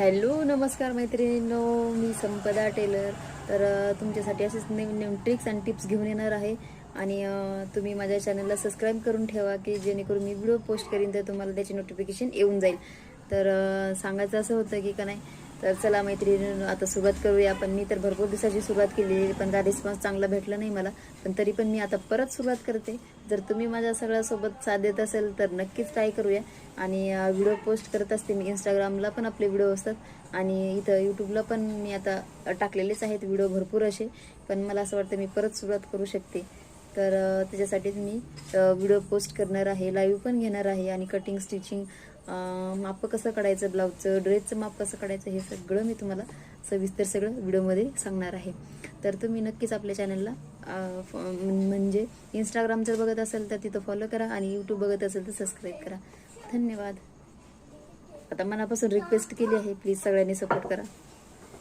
Hello नमस्कार मैत्रिणींनो, मी संपदा teller. तर तुमच्यासाठी असेच नवीन नवीन ट्रिक्स आणि टिप्स घेऊन येणार आहे. आणि तुम्ही माझ्या चॅनलला सबस्क्राईब करून ठेवा की जेणेकरून मी व्हिडिओ पोस्ट करीन तर तुम्हाला त्याची नोटिफिकेशन येऊन जाईल. तर सांगायचं असं होतं की का नाही, तर चला मैत्रिणींनो आता सुरुवात करूया आपण. मी तर भरपूर दिवसाची सुरुवात केली पण काय रिस्पॉन्स चांगला भेटला नाही मला, पण तरी पण मी आता परत सुरुवात करते. जर तुम्ही माझ्या सगळ्यासोबत साथ देत असेल तर नक्कीच ट्राय करूया. आणि व्हिडिओ पोस्ट करत असते मी, इंस्टाग्रामला पण आपले व्हिडिओ असतात आणि इथं यूट्यूबला पण मी आता टाकलेलेच आहेत व्हिडिओ भरपूर असे. पण मला असं वाटतं मी परत सुरुवात करू शकते. तर त्याच्यासाठीच मी व्हिडिओ पोस्ट करणार आहे, लाईव्ह पण घेणार आहे. आणि कटिंग स्टिचिंग, माप कसं काढायचं, ब्लाऊजचं ड्रेसचं माप कसं काढायचं, हे सगळं मी तुम्हाला सविस्तर सगळं व्हिडिओमध्ये सांगणार आहे. तर तुम्ही नक्कीच आपल्या चॅनलला म्हणजे इंस्टाग्राम जर बघत असेल तर तिथं फॉलो करा आणि यूट्यूब बघत असेल तर सबस्क्राईब करा. धन्यवाद. आता मनापासून रिक्वेस्ट केली आहे, प्लीज सगळ्यांनी सपोर्ट करा.